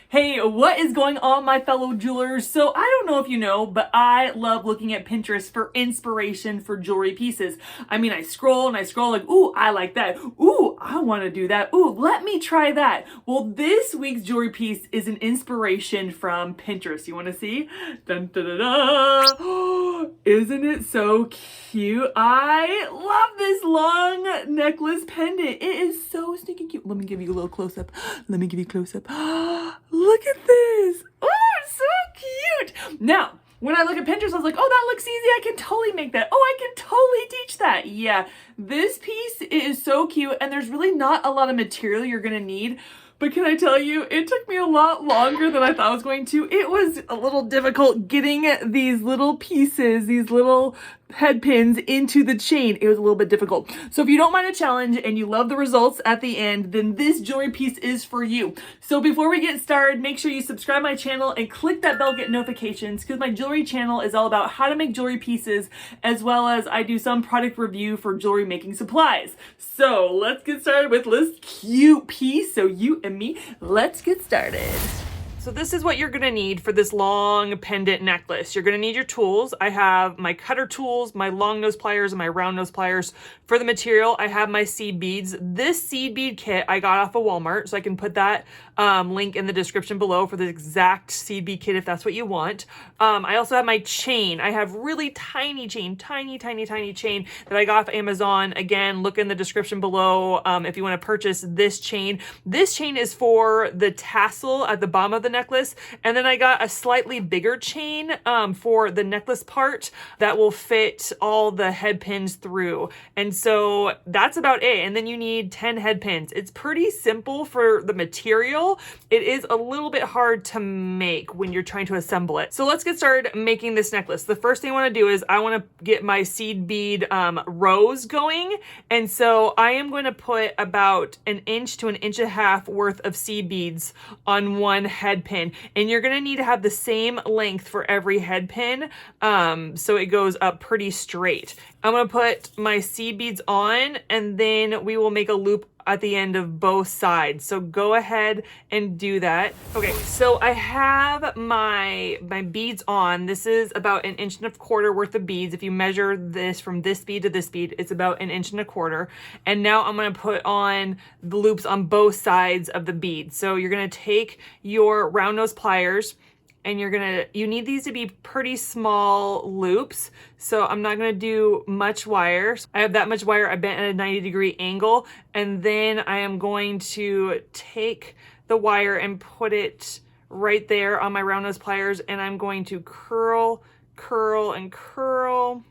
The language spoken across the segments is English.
Hey, what is going on, my fellow jewelers? So I don't know if you know, but I love looking at Pinterest for inspiration for jewelry pieces. I mean, I scroll and I scroll like, ooh, I like that. Ooh, I want to do that. Ooh, let me try that. Well, this week's jewelry piece is an inspiration from Pinterest. You want to see? Dun, da, da, da. Isn't it so cute? I love this long necklace pendant. It is so stinking cute. Let me give you a little close up. Let me give you a close up. Look at this. Oh, it's so cute. Now, when I look at Pinterest, I was like, oh, that looks easy. I can totally make that. Oh, I can totally teach that. Yeah, this piece is so cute, and there's really not a lot of material you're going to need. But can I tell you, it took me a lot longer than I thought I was going to. It was a little difficult getting these little pieces, these little head pins into the chain. It was a little bit difficult. So if you don't mind a challenge and you love the results at the end, then this jewelry piece is for you. So before we get started, make sure you subscribe my channel and click that bell to get notifications, because my jewelry channel is all about how to make jewelry pieces, as well as I do some product review for jewelry making supplies. So let's get started with this cute piece. So you and me, let's get started. So this is what you're gonna need for this long pendant necklace. You're gonna need your tools. I have my cutter tools, my long nose pliers, and my round nose pliers. For the material, I have my seed beads. This seed bead kit I got off of Walmart, so I can put that link in the description below for the exact seed bead kit if that's what you want. I also have my chain. I have really tiny chain, tiny chain that I got off Amazon. Again, look in the description below if you wanna purchase this chain. This chain is for the tassel at the bottom of the necklace, and then I got a slightly bigger chain for the necklace part that will fit all the head pins through. And so that's about it. And then you need 10 head pins. It's pretty simple for the material. It is a little bit hard to make when you're trying to assemble it. So let's get started making this necklace. The first thing I want to do is I want to get my seed bead rows going. And so I am going to put about 1 inch to 1.5 inches worth of seed beads on one head pin, and you're gonna need to have the same length for every head pin so it goes up pretty straight. I'm gonna put my seed beads on, and then we will make a loop at the end of both sides. So go ahead and do that. Okay, so I have my beads on. This is about 1.25 inches worth of beads. If you measure this from this bead to this bead, it's about 1.25 inches. And now I'm gonna put on the loops on both sides of the bead. So you're gonna take your round nose pliers, and you need these to be pretty small loops. So I'm not gonna do much wire. I have that much wire I bent at a 90-degree angle. And then I am going to take the wire and put it right there on my round nose pliers. And I'm going to curl, and curl.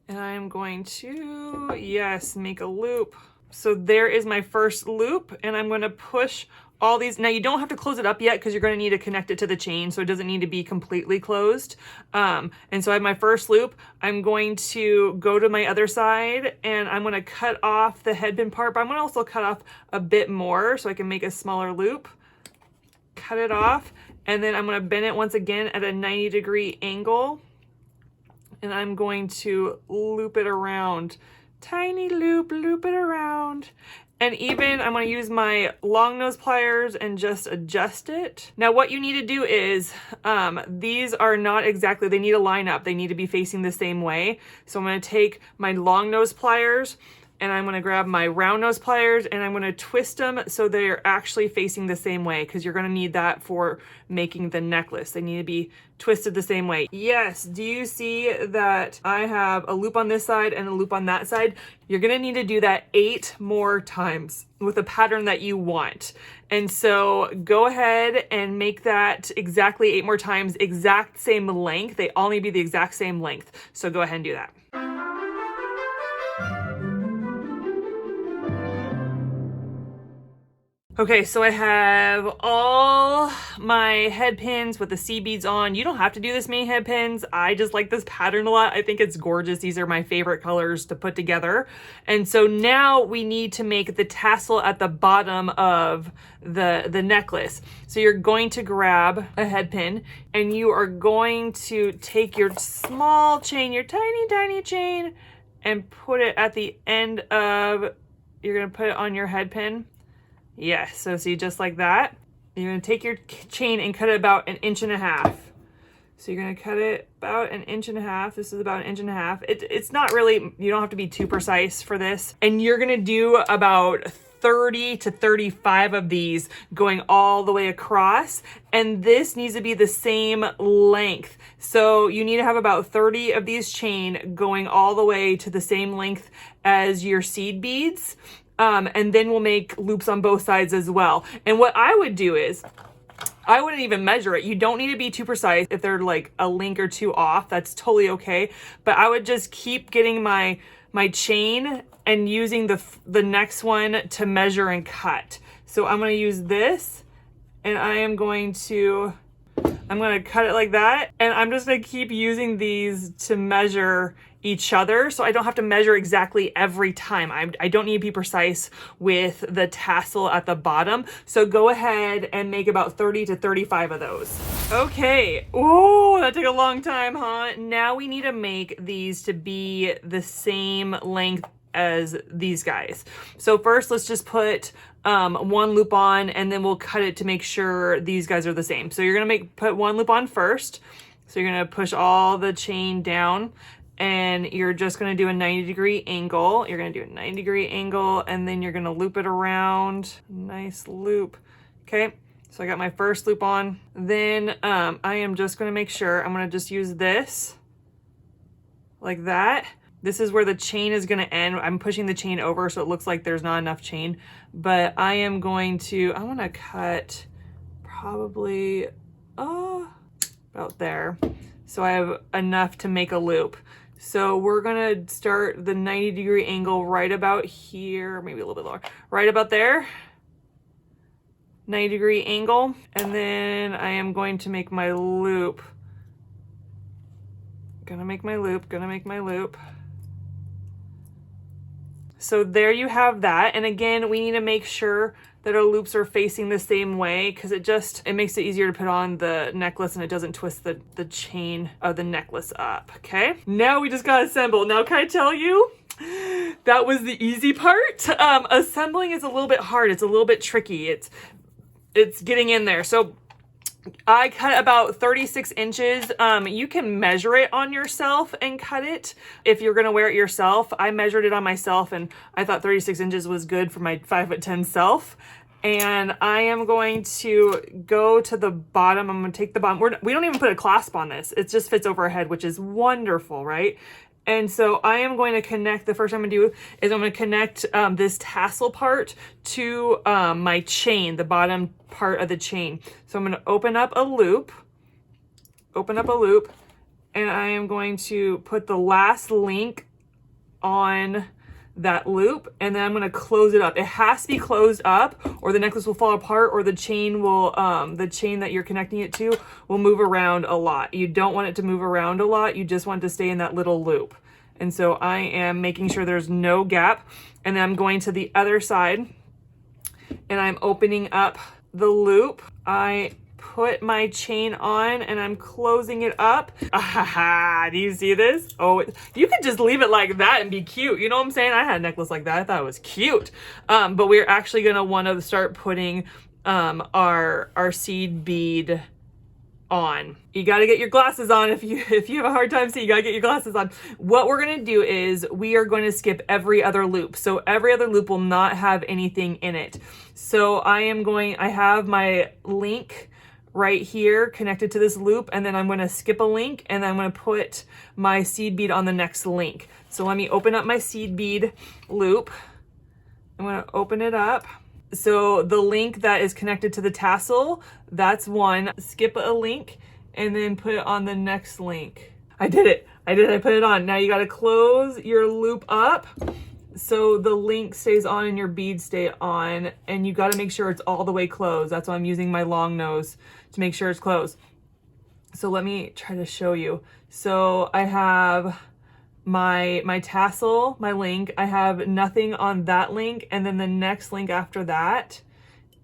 And I'm going to, yes, make a loop. So there is my first loop, and I'm gonna push all these. Now you don't have to close it up yet because you're going to need to connect it to the chain, so it doesn't need to be completely closed. And so I have my first loop. I'm going to go to my other side, and I'm going to cut off the head pin part, but I'm going to also cut off a bit more so I can make a smaller loop. Cut it off, and then I'm going to bend it once again at a 90-degree angle, and I'm going to loop it around. Tiny loop, loop it around. And even I'm going to use my long nose pliers and just adjust it. Now what you need to do is, these are not exactly, they need to line up. They need to be facing the same way. So I'm going to take my long nose pliers, and I'm going to grab my round nose pliers, and I'm going to twist them so they're actually facing the same way, because you're going to need that for making the necklace. They need to be twisted the same way. Yes, do you see that I have a loop on this side and a loop on that side? You're going to need to do that 8 more times with a pattern that you want. And so go ahead and make that exactly 8 more times, exact same length. They all need to be the exact same length. So go ahead and do that. Okay, so I have all my head pins with the seed beads on. You don't have to do this many head pins. I just like this pattern a lot. I think it's gorgeous. These are my favorite colors to put together. And so now we need to make the tassel at the bottom of the necklace. So you're going to grab a head pin, and you are going to take your small chain, your tiny chain, and put it at the end of, you're gonna put it on your head pin. Yes, so see, just like that. You're gonna take your chain and cut it about 1.5 inches. So you're gonna cut it about 1.5 inches. This is about 1.5 inches. It's not really, you don't have to be too precise for this. And you're gonna do about 30 to 35 of these going all the way across. And this needs to be the same length. So you need to have about 30 of these chain going all the way to the same length as your seed beads. And then we'll make loops on both sides as well. And what I would do is, I wouldn't even measure it. You don't need to be too precise. If they're like a link or two off, that's totally okay. But I would just keep getting my chain and using the next one to measure and cut. So I'm gonna use this, and I'm gonna cut it like that. And I'm just gonna keep using these to measure each other, so I don't have to measure exactly every time. I don't need to be precise with the tassel at the bottom. So go ahead and make about 30 to 35 of those. Okay, oh, that took a long time, huh? Now we need to make these to be the same length as these guys. So first, let's just put one loop on, and then we'll cut it to make sure these guys are the same. So you're gonna put one loop on first. So you're gonna push all the chain down, and you're just gonna do a 90-degree angle. You're gonna do a 90-degree angle, and then you're gonna loop it around. Nice loop. Okay, so I got my first loop on. Then I am just gonna make sure, I'm gonna just use this like that. This is where the chain is gonna end. I'm pushing the chain over so it looks like there's not enough chain, but I wanna cut probably about there. So I have enough to make a loop. So we're gonna start the 90-degree angle right about here, maybe a little bit lower, right about there. 90-degree angle. And then I am going to make my loop. Gonna make my loop. So there you have that. And again, we need to make sure that our loops are facing the same way, because it makes it easier to put on the necklace and it doesn't twist the chain of the necklace up, okay? Now we just gotta assemble. Now can I tell you, that was the easy part. Assembling is a little bit hard. It's a little bit tricky. It's getting in there. So I cut about 36 inches. You can measure it on yourself and cut it if you're gonna wear it yourself. I measured it on myself and I thought 36 inches was good for my 5'10" self. And I am going to go to the bottom. I'm gonna take the bottom. We don't even put a clasp on this. It just fits over our head, which is wonderful, right? And so I am going to connect, the first thing I'm gonna do is I'm gonna connect this tassel part to my chain, the bottom part of the chain. So I'm gonna open up a loop, and I am going to put the last link on that loop, and then I'm gonna close it up. It has to be closed up or the necklace will fall apart, or the chain will, the chain that you're connecting it to will move around a lot. You don't want it to move around a lot. You just want it to stay in that little loop. And so I am making sure there's no gap, and then I'm going to the other side and I'm opening up the loop. I put my chain on and I'm closing it up. Ah, do you see this? Oh, you could just leave it like that and be cute. You know what I'm saying? I had a necklace like that. I thought it was cute. But we're actually gonna want to start putting our seed bead on. You got to get your glasses on. If you have a hard time seeing, you got to get your glasses on. What we're going to do is we are going to skip every other loop. So every other loop will not have anything in it. So I have my link right here connected to this loop, and then I'm going to skip a link, and I'm going to put my seed bead on the next link. So let me open up my seed bead loop. I'm going to open it up. So the link that is connected to the tassel, that's one. Skip a link and then put it on the next link. I did it. I put it on. Now you got to close your loop up so the link stays on and your beads stay on, and you got to make sure it's all the way closed. That's why I'm using my long nose to make sure it's closed. So let me try to show you. So I have my tassel, my link. I have nothing on that link, and then the next link after that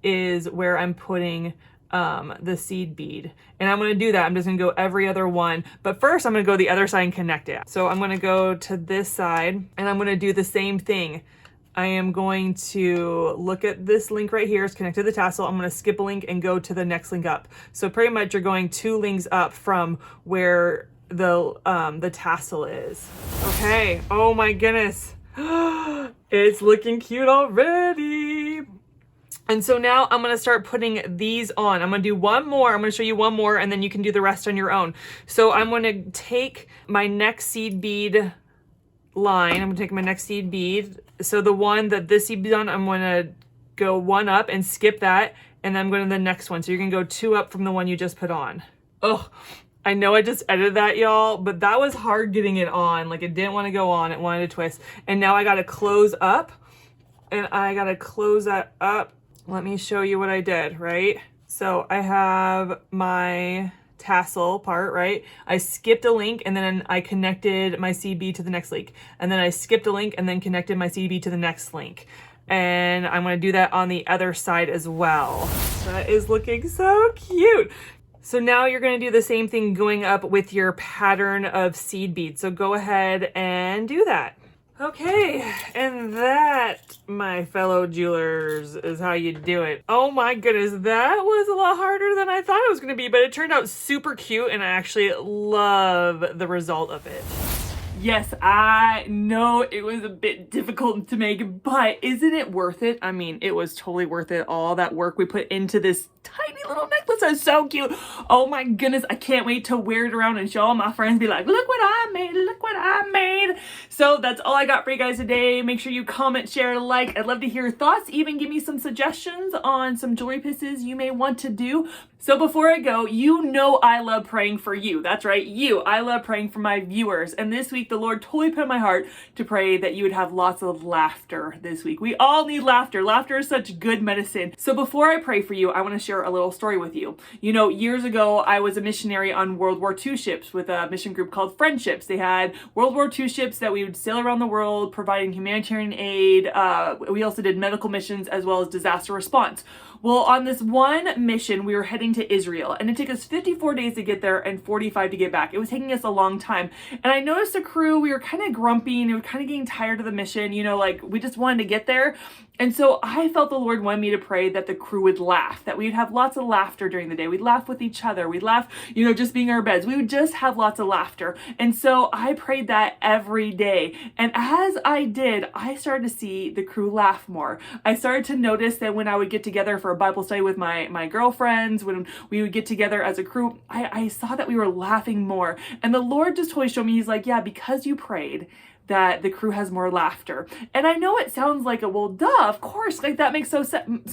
is where I'm putting the seed bead. And I'm going to do that. I'm just going to go every other one. But first I'm going to go the other side and connect it. So I'm going to go to this side and I'm going to do the same thing. I am going to look at this link right here. It's connected to the tassel. I'm going to skip a link and go to the next link up. So pretty much you're going 2 links up from where the tassel is. Okay. Oh my goodness. It's looking cute already. And so now I'm going to start putting these on. I'm going to do one more. I'm going to show you one more, and then you can do the rest on your own. So I'm going to take my next seed bead line. I'm going to take my next seed bead. So the one that this seed bead on, I'm going to go 1 up and skip that. And then I'm going to the next one. So you're going to go 2 up from the one you just put on. Oh, I know I just edited that, y'all, but that was hard getting it on. Like, it didn't want to go on. It wanted to twist. And now I got to close up. And I got to close that up. Let me show you what I did, right? So I have my tassel part, right? I skipped a link and then I connected my CB to the next link. And then I skipped a link and then connected my CB to the next link. And I'm going to do that on the other side as well. That is looking so cute. So now you're going to do the same thing going up with your pattern of seed beads. So go ahead and do that. Okay, and that, my fellow jewelers, is how you do it. Oh my goodness, that was a lot harder than I thought it was going to be, but it turned out super cute, and I actually love the result of it. Yes, I know it was a bit difficult to make, but isn't it worth it? I mean, it was totally worth it. All that work we put into this tiny little necklace is so cute. Oh my goodness, I can't wait to wear it around and show all my friends, be like, look what I made, look what I made. So that's all I got for you guys today. Make sure you comment, share, like. I'd love to hear your thoughts. Even give me some suggestions on some jewelry pieces you may want to do. So before I go, you know I love praying for you. That's right, you. I love praying for my viewers. And this week, the Lord totally put in my heart to pray that you would have lots of laughter this week. We all need laughter. Laughter is such good medicine. So before I pray for you, I want to share a little story with you. You know, years ago, I was a missionary on World War II ships with a mission group called Friendships. They had World War II ships that we would sail around the world providing humanitarian aid. We also did medical missions as well as disaster response. Well, on this one mission, we were heading to Israel, and it took us 54 days to get there and 45 to get back. It was taking us a long time. And I noticed the crew, we were kind of grumpy and we were kind of getting tired of the mission, you know, like we just wanted to get there. And so I felt the Lord wanted me to pray that the crew would laugh, that we'd have lots of laughter during the day. We'd laugh with each other. We'd laugh, you know, just being in our beds. We would just have lots of laughter. And so I prayed that every day. And as I did, I started to see the crew laugh more. I started to notice that when I would get together for a Bible study with my girlfriends, when we would get together as a crew, I saw that we were laughing more. And the Lord just totally showed me, he's like, yeah, because you prayed, that the crew has more laughter. And I know it sounds like a, well, duh, of course, like that makes so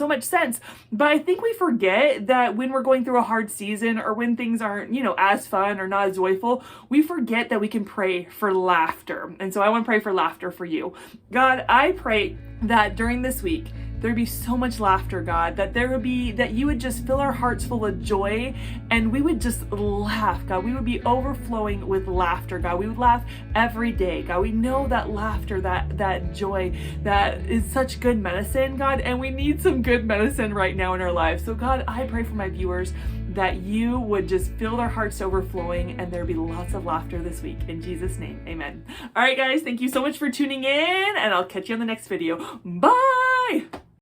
much sense. But I think we forget that when we're going through a hard season or when things aren't, you know, as fun or not as joyful, we forget that we can pray for laughter. And so I want to pray for laughter for you. God, I pray that during this week, there'd be so much laughter, God, that you would just fill our hearts full of joy and we would just laugh, God. We would be overflowing with laughter, God. We would laugh every day, God. We know that laughter, that joy, that is such good medicine, God, and we need some good medicine right now in our lives. So God, I pray for my viewers that you would just fill their hearts overflowing and there'd be lots of laughter this week. In Jesus' name, amen. All right, guys, thank you so much for tuning in and I'll catch you on the next video. Bye!